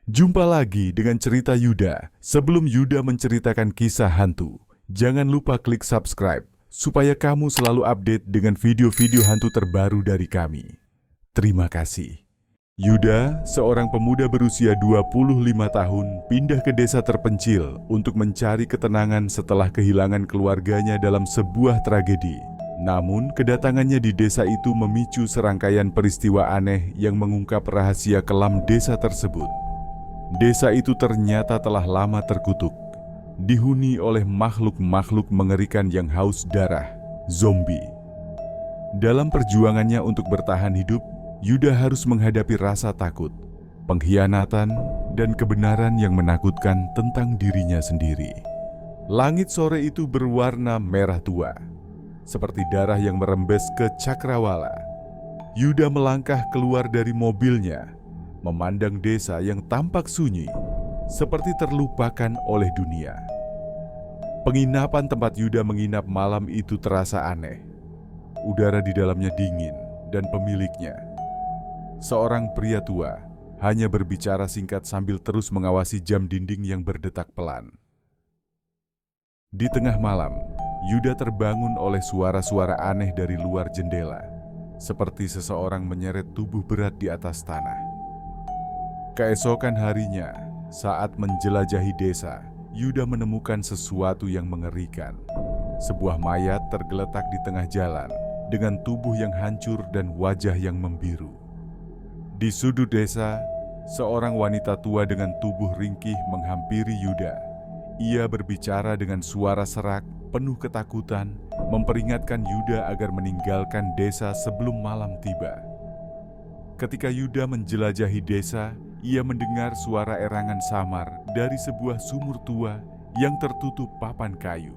Jumpa lagi dengan cerita Yuda. Sebelum Yuda menceritakan kisah hantu, jangan lupa klik subscribe supaya kamu selalu update dengan video-video hantu terbaru dari kami. Terima kasih. Yuda, seorang pemuda berusia 25 tahun, pindah ke desa terpencil untuk mencari ketenangan setelah kehilangan keluarganya dalam sebuah tragedi. Namun, kedatangannya di desa itu memicu serangkaian peristiwa aneh yang mengungkap rahasia kelam desa tersebut. Desa itu ternyata telah lama terkutuk, dihuni oleh makhluk-makhluk mengerikan yang haus darah, zombie. Dalam perjuangannya untuk bertahan hidup, Yuda harus menghadapi rasa takut, pengkhianatan, dan kebenaran yang menakutkan tentang dirinya sendiri. Langit sore itu berwarna merah tua, seperti darah yang merembes ke cakrawala. Yuda melangkah keluar dari mobilnya, memandang desa yang tampak sunyi, seperti terlupakan oleh dunia. Penginapan tempat Yuda menginap malam itu terasa aneh. Udara di dalamnya dingin dan pemiliknya, seorang pria tua, hanya berbicara singkat sambil terus mengawasi jam dinding yang berdetak pelan. Di tengah malam, Yuda terbangun oleh suara-suara aneh dari luar jendela, seperti seseorang menyeret tubuh berat di atas tanah. Keesokan harinya, saat menjelajahi desa, Yuda menemukan sesuatu yang mengerikan. Sebuah mayat tergeletak di tengah jalan, dengan tubuh yang hancur dan wajah yang membiru. Di sudut desa, seorang wanita tua dengan tubuh ringkih menghampiri Yuda. Ia berbicara dengan suara serak, penuh ketakutan, memperingatkan Yuda agar meninggalkan desa sebelum malam tiba. Ketika Yuda menjelajahi desa, ia mendengar suara erangan samar dari sebuah sumur tua yang tertutup papan kayu.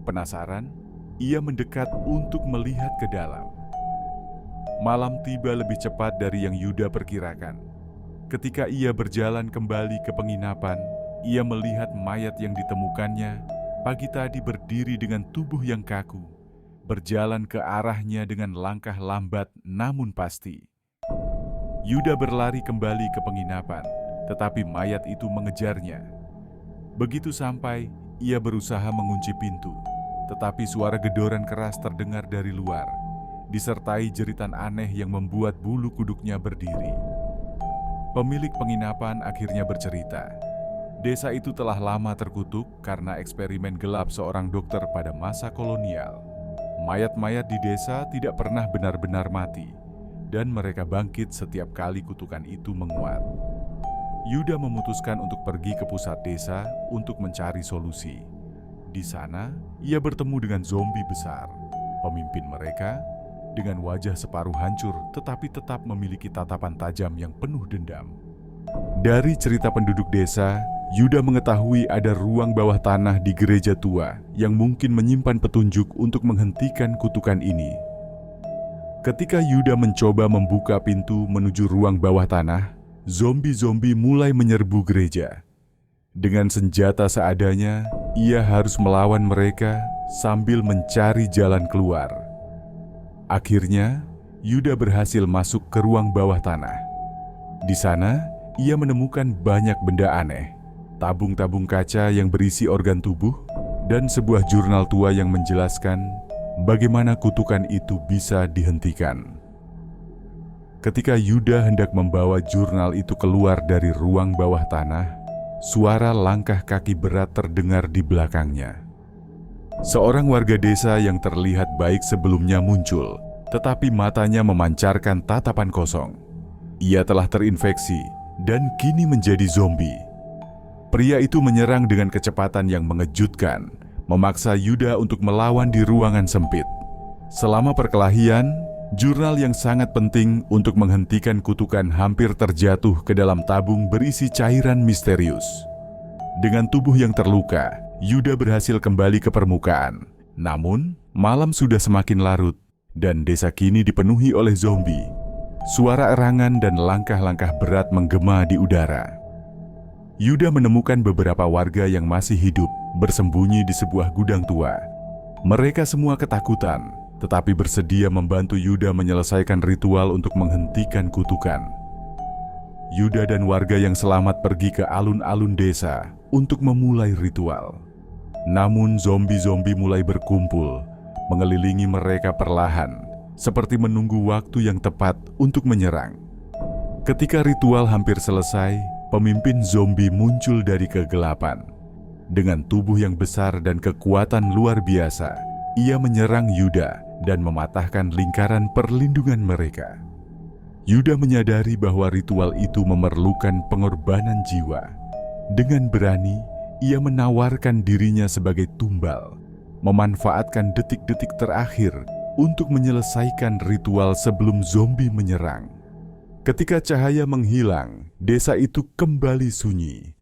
Penasaran, ia mendekat untuk melihat ke dalam. Malam tiba lebih cepat dari yang Yuda perkirakan. Ketika ia berjalan kembali ke penginapan, ia melihat mayat yang ditemukannya pagi tadi berdiri dengan tubuh yang kaku, berjalan ke arahnya dengan langkah lambat namun pasti. Yuda berlari kembali ke penginapan, tetapi mayat itu mengejarnya. Begitu sampai, ia berusaha mengunci pintu, tetapi suara gedoran keras terdengar dari luar, disertai jeritan aneh yang membuat bulu kuduknya berdiri. Pemilik penginapan akhirnya bercerita. Desa itu telah lama terkutuk karena eksperimen gelap seorang dokter pada masa kolonial. Mayat-mayat di desa tidak pernah benar-benar mati, dan mereka bangkit setiap kali kutukan itu menguat. Yuda memutuskan untuk pergi ke pusat desa untuk mencari solusi. Di sana, ia bertemu dengan zombie besar. Pemimpin mereka, dengan wajah separuh hancur tetapi tetap memiliki tatapan tajam yang penuh dendam. Dari cerita penduduk desa, Yuda mengetahui ada ruang bawah tanah di gereja tua yang mungkin menyimpan petunjuk untuk menghentikan kutukan ini. Ketika Yuda mencoba membuka pintu menuju ruang bawah tanah, zombie-zombie mulai menyerbu gereja. Dengan senjata seadanya, ia harus melawan mereka sambil mencari jalan keluar. Akhirnya, Yuda berhasil masuk ke ruang bawah tanah. Di sana, ia menemukan banyak benda aneh, tabung-tabung kaca yang berisi organ tubuh, dan sebuah jurnal tua yang menjelaskan bagaimana kutukan itu bisa dihentikan. Ketika Yuda hendak membawa jurnal itu keluar dari ruang bawah tanah, suara langkah kaki berat terdengar di belakangnya. Seorang warga desa yang terlihat baik sebelumnya muncul, tetapi matanya memancarkan tatapan kosong. Ia telah terinfeksi dan kini menjadi zombie. Pria itu menyerang dengan kecepatan yang mengejutkan, memaksa Yuda untuk melawan di ruangan sempit. Selama perkelahian, jurnal yang sangat penting untuk menghentikan kutukan hampir terjatuh ke dalam tabung berisi cairan misterius. Dengan tubuh yang terluka, Yuda berhasil kembali ke permukaan. Namun, malam sudah semakin larut, dan desa kini dipenuhi oleh zombie. Suara erangan dan langkah-langkah berat menggema di udara. Yuda menemukan beberapa warga yang masih hidup, bersembunyi di sebuah gudang tua. Mereka semua ketakutan, tetapi bersedia membantu Yuda menyelesaikan ritual untuk menghentikan kutukan. Yuda dan warga yang selamat pergi ke alun-alun desa untuk memulai ritual. Namun zombie-zombie mulai berkumpul, mengelilingi mereka perlahan, seperti menunggu waktu yang tepat untuk menyerang. Ketika ritual hampir selesai, pemimpin zombie muncul dari kegelapan. Dengan tubuh yang besar dan kekuatan luar biasa, ia menyerang Yuda dan mematahkan lingkaran perlindungan mereka. Yuda menyadari bahwa ritual itu memerlukan pengorbanan jiwa. Dengan berani, ia menawarkan dirinya sebagai tumbal, memanfaatkan detik-detik terakhir untuk menyelesaikan ritual sebelum zombie menyerang. Ketika cahaya menghilang, desa itu kembali sunyi.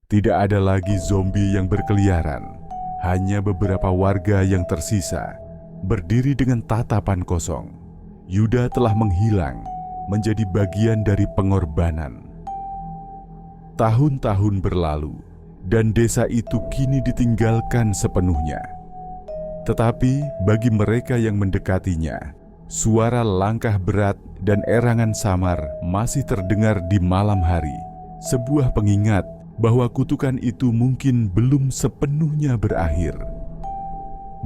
Tidak ada lagi zombie yang berkeliaran, hanya beberapa warga yang tersisa, berdiri dengan tatapan kosong. Yuda telah menghilang, menjadi bagian dari pengorbanan. Tahun-tahun berlalu, dan desa itu kini ditinggalkan sepenuhnya. Tetapi bagi mereka yang mendekatinya, suara langkah berat dan erangan samar masih terdengar di malam hari, sebuah pengingat bahwa kutukan itu mungkin belum sepenuhnya berakhir.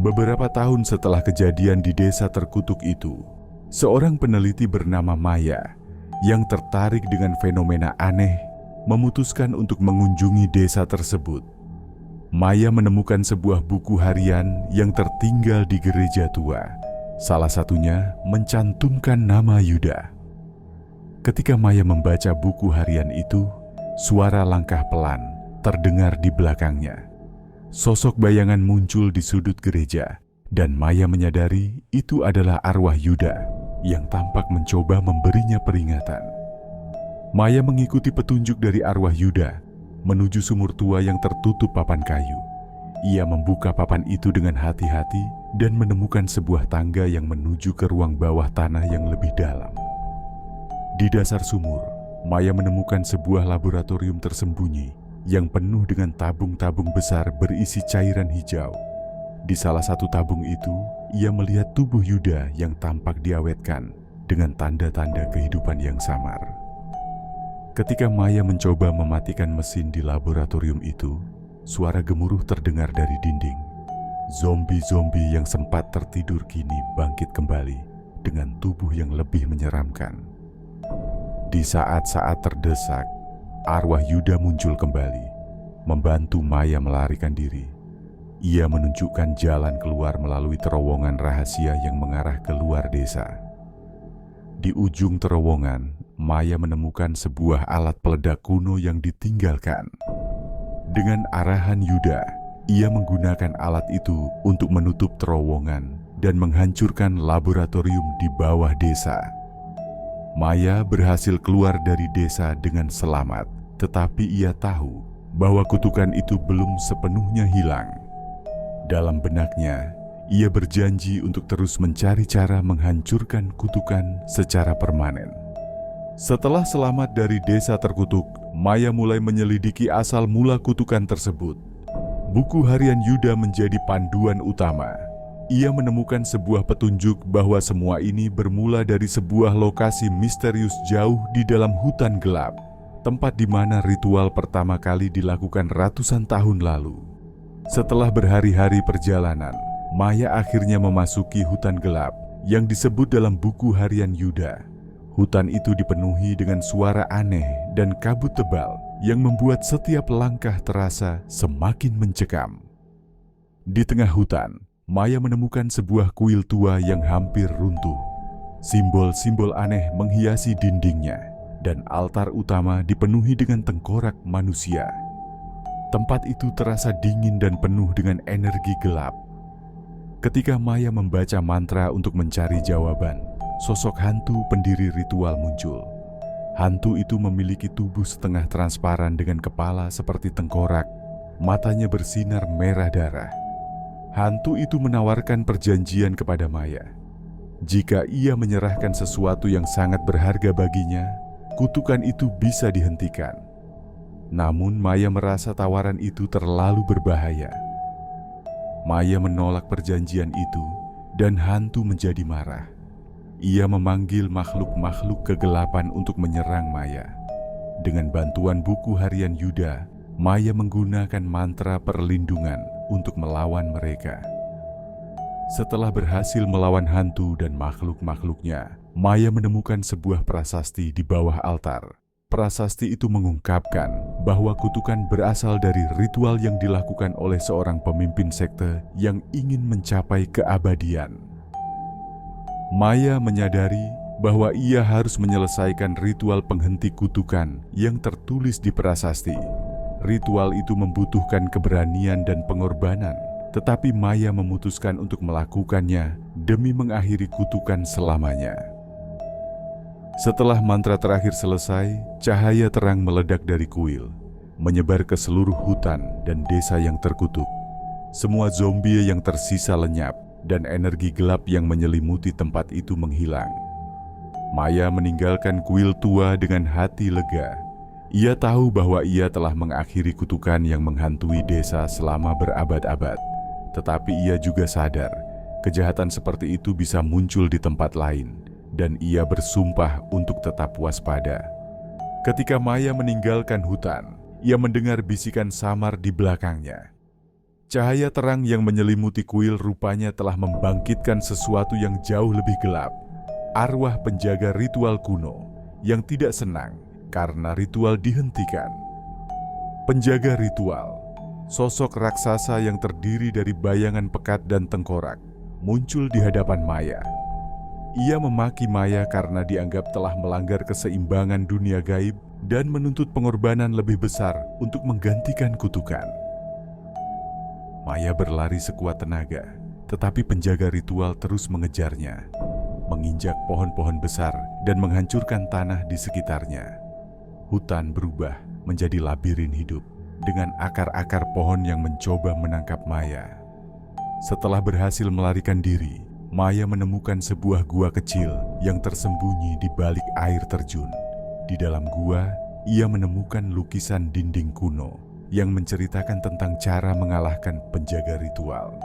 Beberapa tahun setelah kejadian di desa terkutuk itu, seorang peneliti bernama Maya yang tertarik dengan fenomena aneh memutuskan untuk mengunjungi desa tersebut. Maya menemukan sebuah buku harian yang tertinggal di gereja tua. Salah satunya mencantumkan nama Yuda. Ketika Maya membaca buku harian itu, suara langkah pelan terdengar di belakangnya. Sosok bayangan muncul di sudut gereja, dan Maya menyadari itu adalah arwah Yuda yang tampak mencoba memberinya peringatan. Maya mengikuti petunjuk dari arwah Yuda menuju sumur tua yang tertutup papan kayu. Ia membuka papan itu dengan hati-hati dan menemukan sebuah tangga yang menuju ke ruang bawah tanah yang lebih dalam. Di dasar sumur, Maya menemukan sebuah laboratorium tersembunyi yang penuh dengan tabung-tabung besar berisi cairan hijau. Di salah satu tabung itu, ia melihat tubuh Yuda yang tampak diawetkan dengan tanda-tanda kehidupan yang samar. Ketika Maya mencoba mematikan mesin di laboratorium itu, suara gemuruh terdengar dari dinding. Zombie-zombie yang sempat tertidur kini bangkit kembali dengan tubuh yang lebih menyeramkan. Di saat-saat terdesak, arwah Yuda muncul kembali, membantu Maya melarikan diri. Ia menunjukkan jalan keluar melalui terowongan rahasia yang mengarah keluar desa. Di ujung terowongan, Maya menemukan sebuah alat peledak kuno yang ditinggalkan. Dengan arahan Yuda, ia menggunakan alat itu untuk menutup terowongan dan menghancurkan laboratorium di bawah desa. Maya berhasil keluar dari desa dengan selamat, tetapi ia tahu bahwa kutukan itu belum sepenuhnya hilang. Dalam benaknya, ia berjanji untuk terus mencari cara menghancurkan kutukan secara permanen. Setelah selamat dari desa terkutuk, Maya mulai menyelidiki asal mula kutukan tersebut. Buku harian Yuda menjadi panduan utama. Ia menemukan sebuah petunjuk bahwa semua ini bermula dari sebuah lokasi misterius jauh di dalam hutan gelap, tempat di mana ritual pertama kali dilakukan ratusan tahun lalu. Setelah berhari-hari perjalanan, Maya akhirnya memasuki hutan gelap yang disebut dalam buku harian Yuda. Hutan itu dipenuhi dengan suara aneh dan kabut tebal yang membuat setiap langkah terasa semakin mencekam. Di tengah hutan, Maya menemukan sebuah kuil tua yang hampir runtuh. Simbol-simbol aneh menghiasi dindingnya, dan altar utama dipenuhi dengan tengkorak manusia. Tempat itu terasa dingin dan penuh dengan energi gelap. Ketika Maya membaca mantra untuk mencari jawaban, sosok hantu pendiri ritual muncul. Hantu itu memiliki tubuh setengah transparan dengan kepala seperti tengkorak, matanya bersinar merah darah. Hantu itu menawarkan perjanjian kepada Maya. Jika ia menyerahkan sesuatu yang sangat berharga baginya, kutukan itu bisa dihentikan. Namun Maya merasa tawaran itu terlalu berbahaya. Maya menolak perjanjian itu dan hantu menjadi marah. Ia memanggil makhluk-makhluk kegelapan untuk menyerang Maya. Dengan bantuan buku harian Yuda, Maya menggunakan mantra perlindungan untuk melawan mereka. Setelah berhasil melawan hantu dan makhluk-makhluknya, Maya menemukan sebuah prasasti di bawah altar. Prasasti itu mengungkapkan bahwa kutukan berasal dari ritual yang dilakukan oleh seorang pemimpin sekte yang ingin mencapai keabadian. Maya menyadari bahwa ia harus menyelesaikan ritual penghenti kutukan yang tertulis di prasasti. Ritual itu membutuhkan keberanian dan pengorbanan, tetapi Maya memutuskan untuk melakukannya demi mengakhiri kutukan selamanya. Setelah mantra terakhir selesai, cahaya terang meledak dari kuil, menyebar ke seluruh hutan dan desa yang terkutuk. Semua zombie yang tersisa lenyap, dan energi gelap yang menyelimuti tempat itu menghilang. Maya meninggalkan kuil tua dengan hati lega. Ia tahu bahwa ia telah mengakhiri kutukan yang menghantui desa selama berabad-abad. Tetapi ia juga sadar, kejahatan seperti itu bisa muncul di tempat lain, dan ia bersumpah untuk tetap waspada. Ketika Maya meninggalkan hutan, ia mendengar bisikan samar di belakangnya. Cahaya terang yang menyelimuti kuil rupanya telah membangkitkan sesuatu yang jauh lebih gelap. Arwah penjaga ritual kuno yang tidak senang karena ritual dihentikan. Penjaga ritual, sosok raksasa yang terdiri dari bayangan pekat dan tengkorak, muncul di hadapan Maya. Ia memaki Maya karena dianggap telah melanggar keseimbangan dunia gaib dan menuntut pengorbanan lebih besar untuk menggantikan kutukan. Maya berlari sekuat tenaga, tetapi penjaga ritual terus mengejarnya, menginjak pohon-pohon besar dan menghancurkan tanah di sekitarnya. Hutan berubah menjadi labirin hidup dengan akar-akar pohon yang mencoba menangkap Maya. Setelah berhasil melarikan diri, Maya menemukan sebuah gua kecil yang tersembunyi di balik air terjun. Di dalam gua, ia menemukan lukisan dinding kuno yang menceritakan tentang cara mengalahkan penjaga ritual.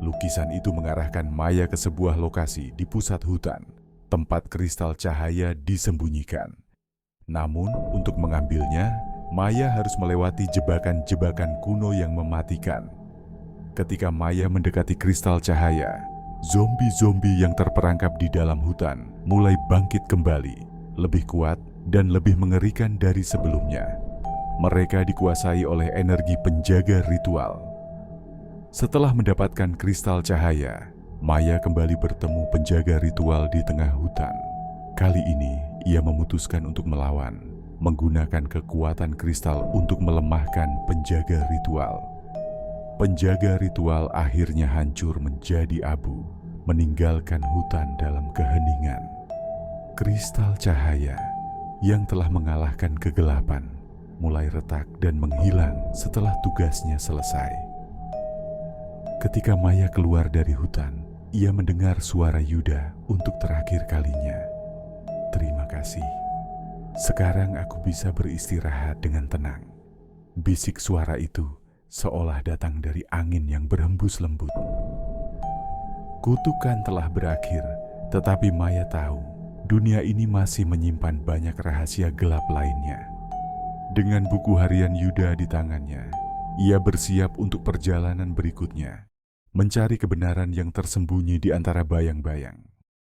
Lukisan itu mengarahkan Maya ke sebuah lokasi di pusat hutan, tempat kristal cahaya disembunyikan. Namun, untuk mengambilnya, Maya harus melewati jebakan-jebakan kuno yang mematikan. Ketika Maya mendekati kristal cahaya, zombie-zombie yang terperangkap di dalam hutan mulai bangkit kembali, lebih kuat dan lebih mengerikan dari sebelumnya. Mereka dikuasai oleh energi penjaga ritual. Setelah mendapatkan kristal cahaya, Maya kembali bertemu penjaga ritual di tengah hutan. Kali ini, ia memutuskan untuk melawan, menggunakan kekuatan kristal untuk melemahkan penjaga ritual. Penjaga ritual akhirnya hancur menjadi abu, meninggalkan hutan dalam keheningan. Kristal cahaya yang telah mengalahkan kegelapan mulai retak dan menghilang setelah tugasnya selesai. Ketika Maya keluar dari hutan, ia mendengar suara Yuda untuk terakhir kalinya. "Terima kasih. Sekarang aku bisa beristirahat dengan tenang." Bisik suara itu seolah datang dari angin yang berhembus lembut. Kutukan telah berakhir, tetapi Maya tahu dunia ini masih menyimpan banyak rahasia gelap lainnya. Dengan buku harian Yuda di tangannya, ia bersiap untuk perjalanan berikutnya, mencari kebenaran yang tersembunyi di antara bayang-bayang.